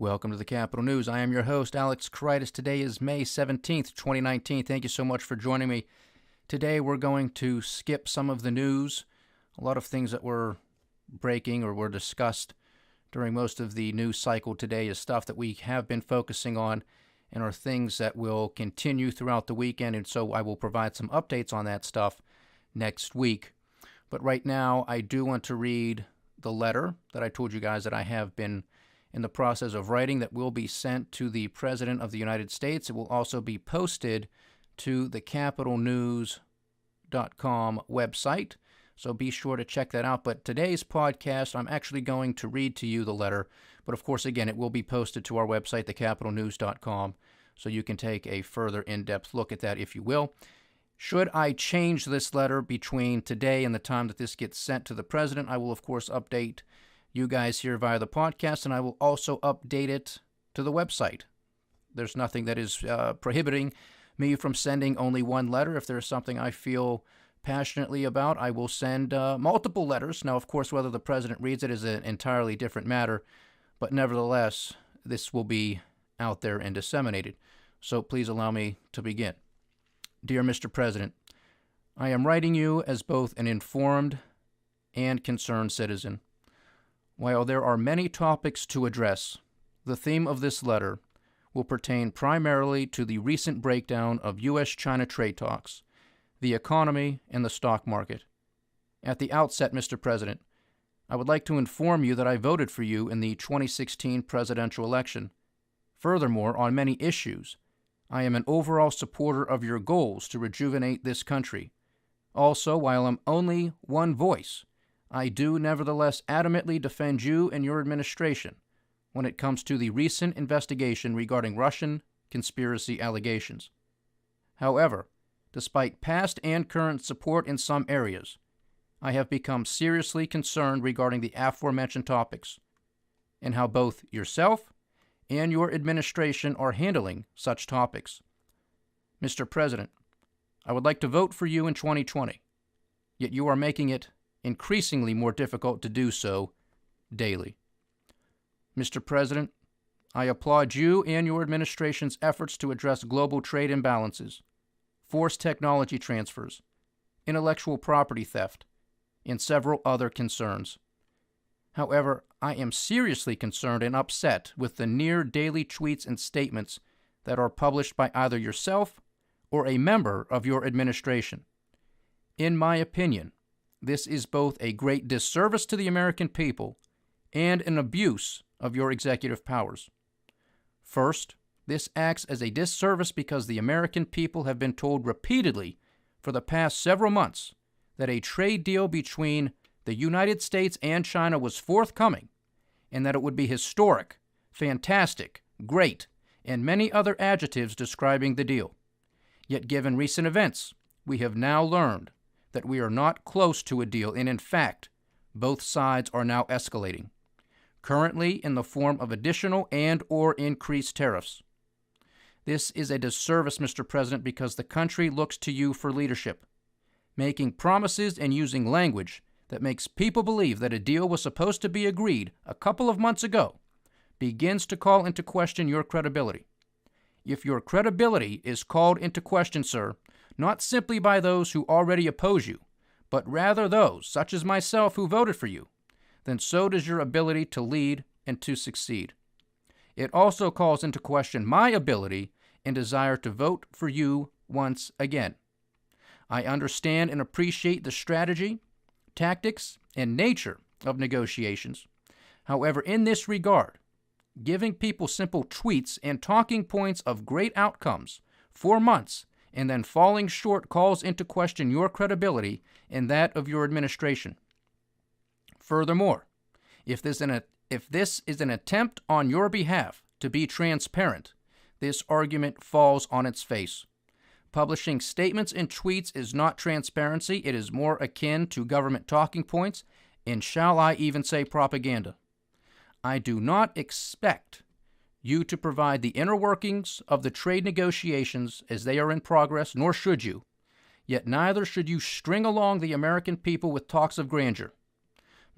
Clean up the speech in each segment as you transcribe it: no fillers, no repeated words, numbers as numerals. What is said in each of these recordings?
Welcome to the Capitol News. I am your host, Alex Kreitis. Today is May 17th, 2019. Thank you so much for joining me. Today we're going to skip some of the news. A lot of things that were breaking or were discussed during most of the news cycle today is stuff that we have been focusing on and are things that will continue throughout the weekend, and so I will provide some updates on that stuff next week. But right now, I do want to read the letter that I told you guys that I have been in the process of writing that will be sent to the President of the United States. It will also be posted to the CapitolNews.com website, so be sure to check that out. But today's podcast, I'm actually going to read to you the letter, but of course, again, it will be posted to our website, theCapitolNews.com, so you can take a further in-depth look at that if you will. Should I change this letter between today and the time that this gets sent to the President, I will, of course, update you guys here via the podcast, and I will also update it to the website. There's nothing that is prohibiting me from sending only one letter. If there's something I feel passionately about, I will send multiple letters. Now, of course, whether the President reads it is an entirely different matter, but nevertheless, this will be out there and disseminated. So please allow me to begin. Dear Mr. President, I am writing you as both an informed and concerned citizen. While there are many topics to address, the theme of this letter will pertain primarily to the recent breakdown of U.S.-China trade talks, the economy, and the stock market. At the outset, Mr. President, I would like to inform you that I voted for you in the 2016 presidential election. Furthermore, on many issues, I am an overall supporter of your goals to rejuvenate this country. Also, while I'm only one voice, I do nevertheless adamantly defend you and your administration when it comes to the recent investigation regarding Russian conspiracy allegations. However, despite past and current support in some areas, I have become seriously concerned regarding the aforementioned topics and how both yourself and your administration are handling such topics. Mr. President, I would like to vote for you in 2020, yet you are making it increasingly more difficult to do so daily. Mr. President, I applaud you and your administration's efforts to address global trade imbalances, forced technology transfers, intellectual property theft, and several other concerns. However, I am seriously concerned and upset with the near-daily tweets and statements that are published by either yourself or a member of your administration. In my opinion, this is both a great disservice to the American people and an abuse of your executive powers. First, this acts as a disservice because the American people have been told repeatedly for the past several months that a trade deal between the United States and China was forthcoming and that it would be historic, fantastic, great, and many other adjectives describing the deal. Yet given recent events, we have now learned that we are not close to a deal, and in fact, both sides are now escalating, currently in the form of additional and/or increased tariffs. This is a disservice, Mr. President, because the country looks to you for leadership. Making promises and using language that makes people believe that a deal was supposed to be agreed a couple of months ago begins to call into question your credibility. If your credibility is called into question, sir, not simply by those who already oppose you, but rather those, such as myself, who voted for you, then so does your ability to lead and to succeed. It also calls into question my ability and desire to vote for you once again. I understand and appreciate the strategy, tactics, and nature of negotiations. However, in this regard, giving people simple tweets and talking points of great outcomes for months and then falling short calls into question your credibility and that of your administration. Furthermore, if this is an attempt on your behalf to be transparent, this argument falls on its face. Publishing statements and tweets is not transparency. It is more akin to government talking points, and shall I even say propaganda. I do not expect you to provide the inner workings of the trade negotiations as they are in progress, nor should you. Yet neither should you string along the American people with talks of grandeur.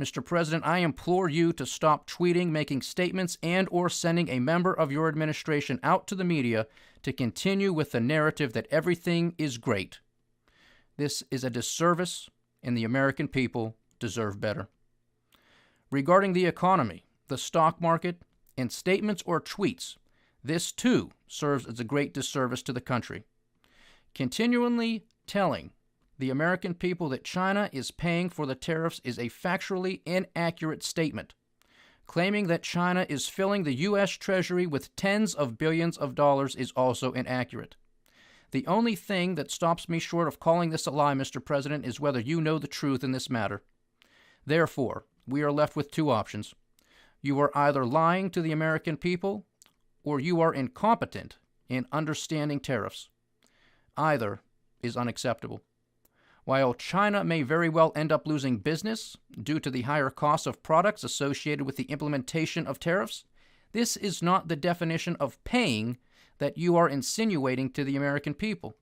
Mr. President, I implore you to stop tweeting, making statements, and or sending a member of your administration out to the media to continue with the narrative that everything is great. This is a disservice, and the American people deserve better. Regarding the economy, the stock market, and statements or tweets, this too serves as a great disservice to the country. Continually telling the American people that China is paying for the tariffs is a factually inaccurate statement. Claiming that China is filling the U.S. Treasury with tens of billions of dollars is also inaccurate. The only thing that stops me short of calling this a lie, Mr. President, is whether you know the truth in this matter. Therefore, we are left with two options. You are either lying to the American people, or you are incompetent in understanding tariffs. Either is unacceptable. While China may very well end up losing business due to the higher costs of products associated with the implementation of tariffs, this is not the definition of paying that you are insinuating to the American people.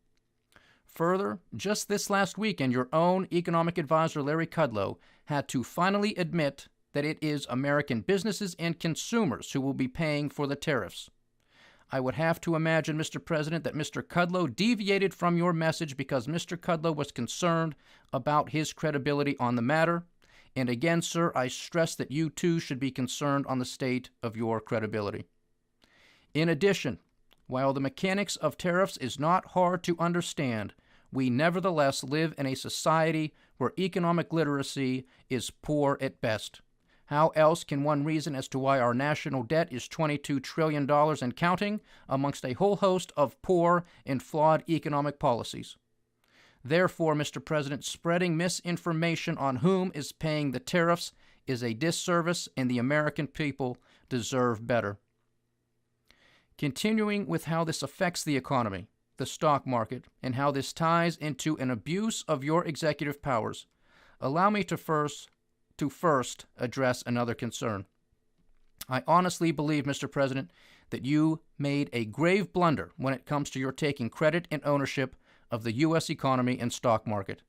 Further, just this last weekend, your own economic advisor, Larry Kudlow, had to finally admit that it is American businesses and consumers who will be paying for the tariffs. I would have to imagine, Mr. President, that Mr. Kudlow deviated from your message because Mr. Kudlow was concerned about his credibility on the matter. And again, sir, I stress that you too should be concerned on the state of your credibility. In addition, while the mechanics of tariffs is not hard to understand, we nevertheless live in a society where economic literacy is poor at best. How else can one reason as to why our national debt is $22 trillion and counting amongst a whole host of poor and flawed economic policies? Therefore, Mr. President, spreading misinformation on whom is paying the tariffs is a disservice, and the American people deserve better. Continuing with how this affects the economy, the stock market, and how this ties into an abuse of your executive powers, allow me to first address another concern. I honestly believe, Mr. President, that you made a grave blunder when it comes to your taking credit and ownership of the U.S. economy and stock market.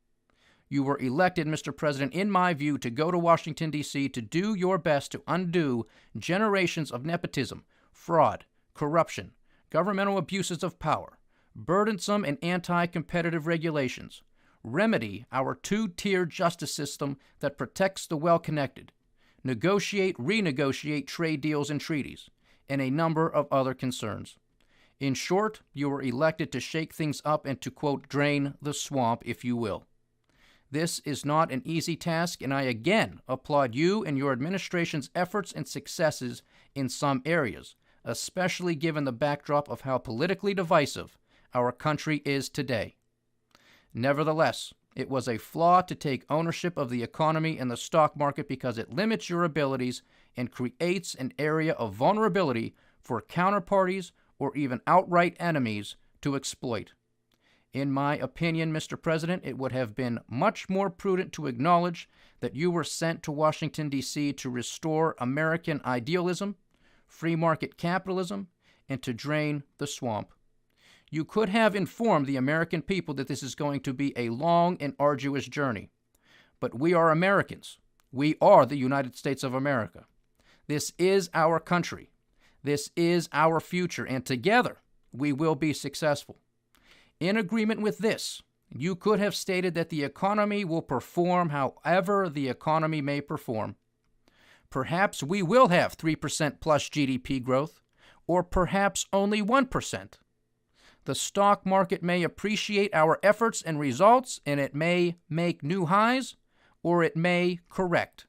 You were elected, Mr. President, in my view, to go to Washington, D.C. to do your best to undo generations of nepotism, fraud, corruption, governmental abuses of power, burdensome and anti-competitive regulations, remedy our two-tier justice system that protects the well-connected, renegotiate trade deals and treaties, and a number of other concerns. In short, you were elected to shake things up and to, quote, drain the swamp, if you will. This is not an easy task, and I again applaud you and your administration's efforts and successes in some areas, especially given the backdrop of how politically divisive our country is today. Nevertheless, it was a flaw to take ownership of the economy and the stock market because it limits your abilities and creates an area of vulnerability for counterparties or even outright enemies to exploit. In my opinion, Mr. President, it would have been much more prudent to acknowledge that you were sent to Washington, D.C. to restore American idealism, free market capitalism, and to drain the swamp. You could have informed the American people that this is going to be a long and arduous journey. But we are Americans. We are the United States of America. This is our country. This is our future, and together we will be successful. In agreement with this, you could have stated that the economy will perform however the economy may perform. Perhaps we will have 3% plus GDP growth, or perhaps only 1%. The stock market may appreciate our efforts and results, and it may make new highs, or it may correct.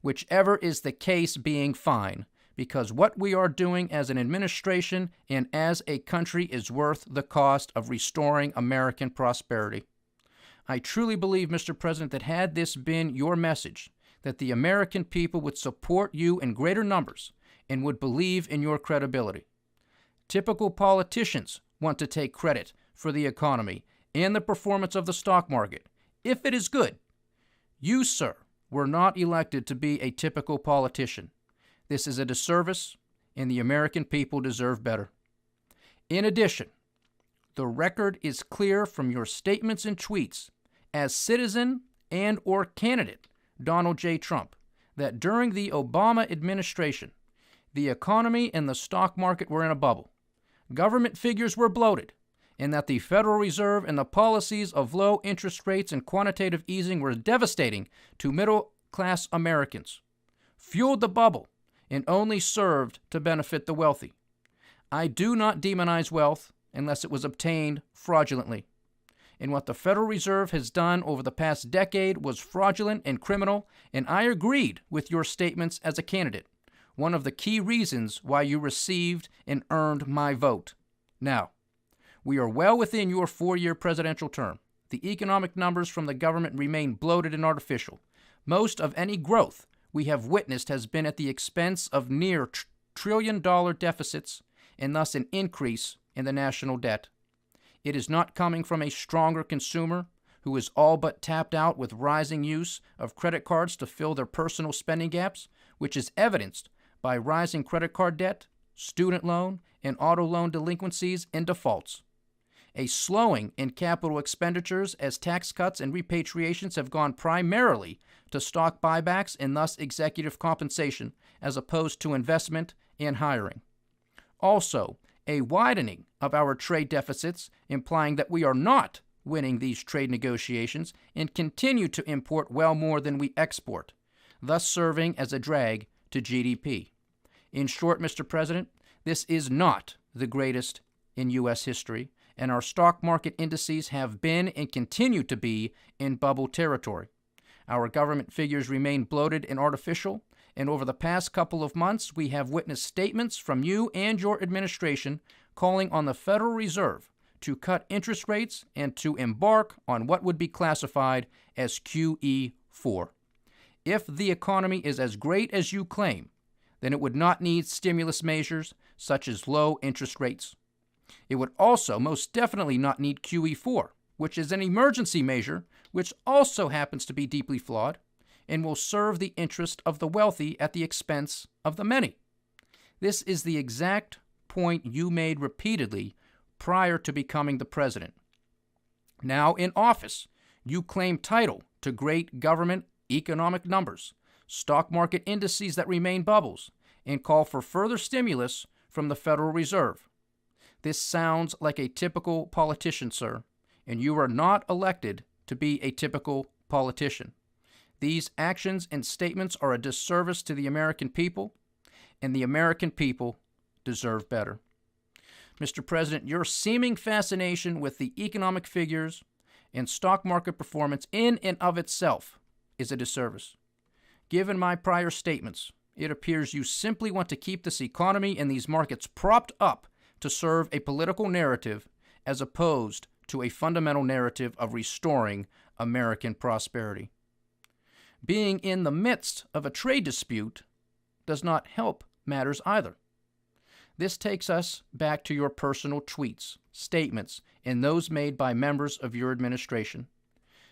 Whichever is the case, being fine, because what we are doing as an administration and as a country is worth the cost of restoring American prosperity. I truly believe, Mr. President, that had this been your message, that the American people would support you in greater numbers and would believe in your credibility. Typical politicians want to take credit for the economy and the performance of the stock market, if it is good. You, sir, were not elected to be a typical politician. This is a disservice, and the American people deserve better. In addition, the record is clear from your statements and tweets as citizen and or candidate Donald J. Trump, that during the Obama administration, the economy and the stock market were in a bubble, government figures were bloated, and that the Federal Reserve and the policies of low interest rates and quantitative easing were devastating to middle-class Americans, fueled the bubble, and only served to benefit the wealthy. I do not demonize wealth unless it was obtained fraudulently. And what the Federal Reserve has done over the past decade was fraudulent and criminal, and I agreed with your statements as a candidate, one of the key reasons why you received and earned my vote. Now, we are well within your 4-year presidential term. The economic numbers from the government remain bloated and artificial. Most of any growth we have witnessed has been at the expense of near trillion-dollar deficits and thus an increase in the national debt. It is not coming from a stronger consumer who is all but tapped out with rising use of credit cards to fill their personal spending gaps, which is evidenced by rising credit card debt, student loan, and auto loan delinquencies and defaults. A slowing in capital expenditures as tax cuts and repatriations have gone primarily to stock buybacks and thus executive compensation as opposed to investment and hiring. Also, a widening of our trade deficits, implying that we are not winning these trade negotiations and continue to import well more than we export, thus serving as a drag to GDP. In short, Mr. President, this is not the greatest in U.S. history, and our stock market indices have been and continue to be in bubble territory. Our government figures remain bloated and artificial, and over the past couple of months, we have witnessed statements from you and your administration calling on the Federal Reserve to cut interest rates and to embark on what would be classified as QE4. If the economy is as great as you claim, then it would not need stimulus measures such as low interest rates. It would also most definitely not need QE4, which is an emergency measure which also happens to be deeply flawed and will serve the interest of the wealthy at the expense of the many. This is the exact point you made repeatedly prior to becoming the president. Now in office, you claim title to great government economic numbers, stock market indices that remain bubbles, and call for further stimulus from the Federal Reserve. This sounds like a typical politician, sir, and you are not elected to be a typical politician. These actions and statements are a disservice to the American people, and the American people deserve better. Mr. President, your seeming fascination with the economic figures and stock market performance in and of itself is a disservice. Given my prior statements, it appears you simply want to keep this economy and these markets propped up to serve a political narrative as opposed to a fundamental narrative of restoring American prosperity. Being in the midst of a trade dispute does not help matters either. This takes us back to your personal tweets, statements, and those made by members of your administration.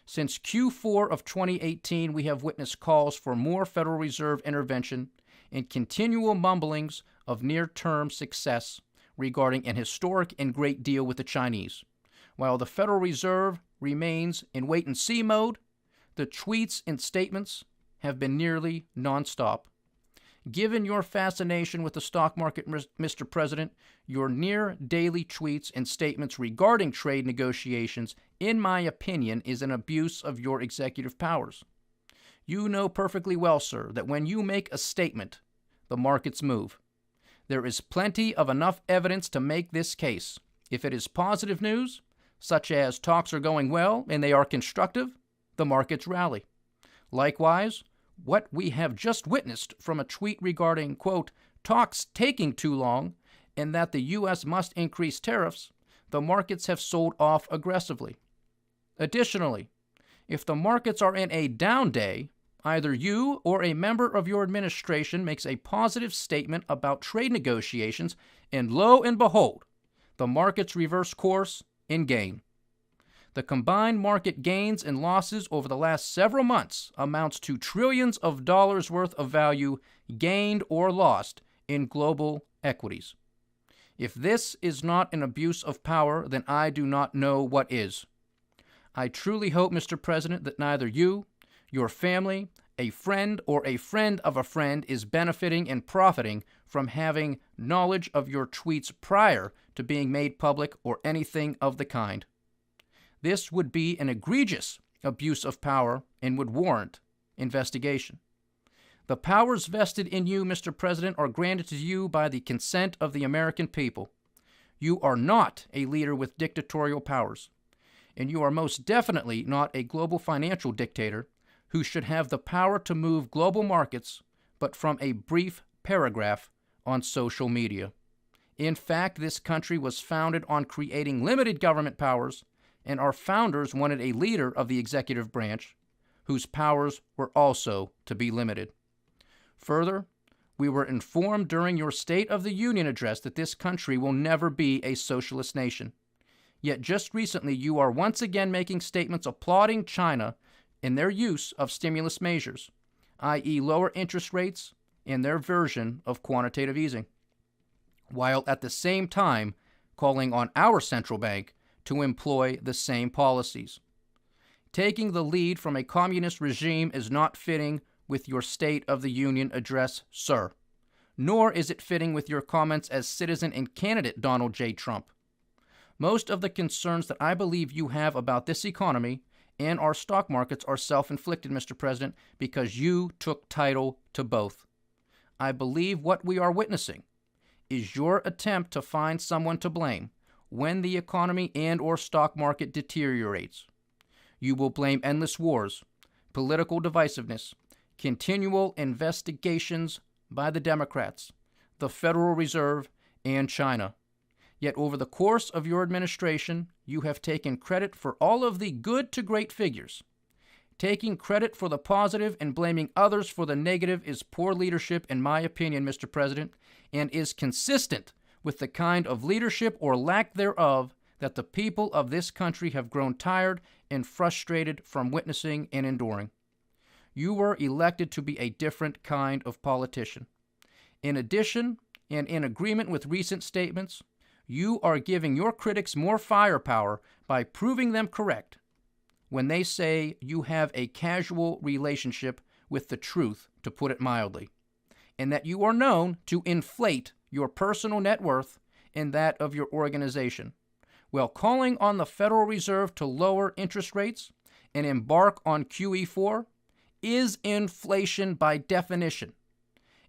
Since Q4 of 2018, we have witnessed calls for more Federal Reserve intervention and continual mumblings of near-term success regarding an historic and great deal with the Chinese. While the Federal Reserve remains in wait-and-see mode, the tweets and statements have been nearly nonstop. Given your fascination with the stock market, Mr. President, your near-daily tweets and statements regarding trade negotiations, in my opinion, is an abuse of your executive powers. You know perfectly well, sir, that when you make a statement, the markets move. There is plenty of enough evidence to make this case. If it is positive news, such as talks are going well and they are constructive, the markets rally. Likewise, what we have just witnessed from a tweet regarding, quote, talks taking too long and that the U.S. must increase tariffs, the markets have sold off aggressively. Additionally, if the markets are in a down day, either you or a member of your administration makes a positive statement about trade negotiations, and lo and behold, the markets reverse course and gain. The combined market gains and losses over the last several months amounts to trillions of dollars worth of value gained or lost in global equities. If this is not an abuse of power, then I do not know what is. I truly hope, Mr. President, that neither you, your family, a friend or a friend of a friend is benefiting and profiting from having knowledge of your tweets prior to being made public or anything of the kind. This would be an egregious abuse of power and would warrant investigation. The powers vested in you, Mr. President, are granted to you by the consent of the American people. You are not a leader with dictatorial powers, and you are most definitely not a global financial dictator who should have the power to move global markets, but from a brief paragraph on social media. In fact, this country was founded on creating limited government powers, and our founders wanted a leader of the executive branch whose powers were also to be limited. Further, we were informed during your State of the Union address that this country will never be a socialist nation. Yet just recently you are once again making statements applauding China in their use of stimulus measures, i.e. lower interest rates and their version of quantitative easing, while at the same time calling on our central bank to employ the same policies. Taking the lead from a communist regime is not fitting with your State of the Union address, sir, nor is it fitting with your comments as citizen and candidate Donald J. Trump. Most of the concerns that I believe you have about this economy and our stock markets are self-inflicted, Mr. President, because you took title to both. I believe what we are witnessing is your attempt to find someone to blame when the economy and or stock market deteriorates. You will blame endless wars, political divisiveness, continual investigations by the Democrats, the Federal Reserve, and China. Yet over the course of your administration, you have taken credit for all of the good to great figures. Taking credit for the positive and blaming others for the negative is poor leadership, in my opinion, Mr. President, and is consistent with the kind of leadership or lack thereof that the people of this country have grown tired and frustrated from witnessing and enduring. You were elected to be a different kind of politician. In addition, and in agreement with recent statements, you are giving your critics more firepower by proving them correct when they say you have a casual relationship with the truth, to put it mildly, and that you are known to inflate your personal net worth and that of your organization, while calling on the Federal Reserve to lower interest rates and embark on QE4 is inflation by definition,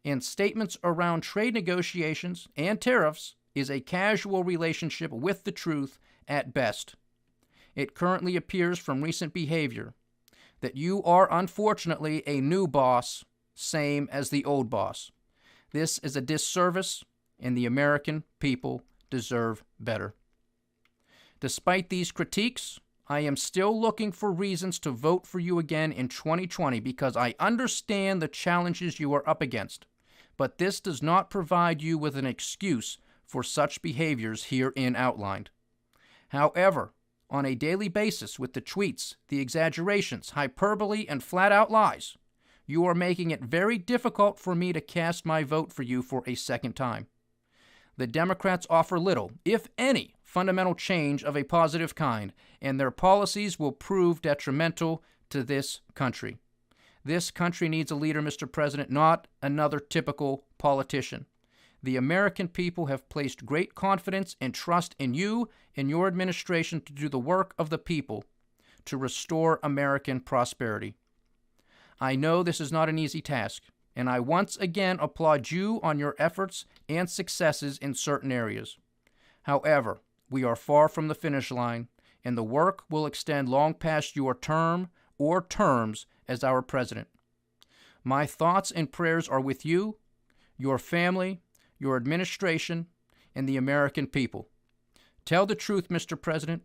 and statements around trade negotiations and tariffs is a casual relationship with the truth at best. It currently appears from recent behavior that you are unfortunately a new boss, same as the old boss. This is a disservice, and the American people deserve better. Despite these critiques, I am still looking for reasons to vote for you again in 2020 because I understand the challenges you are up against, but this does not provide you with an excuse for such behaviors herein outlined. However, on a daily basis with the tweets, the exaggerations, hyperbole, and flat-out lies, you are making it very difficult for me to cast my vote for you for a second time. The Democrats offer little, if any, fundamental change of a positive kind, and their policies will prove detrimental to this country. This country needs a leader, Mr. President, not another typical politician. The American people have placed great confidence and trust in you and your administration to do the work of the people to restore American prosperity. I know this is not an easy task, and I once again applaud you on your efforts and successes in certain areas. However, we are far from the finish line, and the work will extend long past your term or terms as our president. My thoughts and prayers are with you, your family, your administration, and the American people. Tell the truth, Mr. President.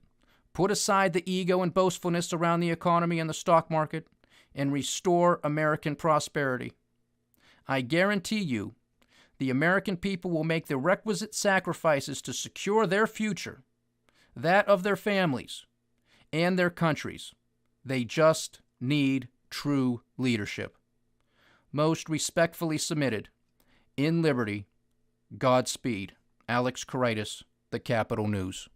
Put aside the ego and boastfulness around the economy and the stock market, and restore American prosperity. I guarantee you, the American people will make the requisite sacrifices to secure their future, that of their families, and their countries. They just need true leadership. Most respectfully submitted, in liberty, Godspeed. Alex Koritis, The Capitol News.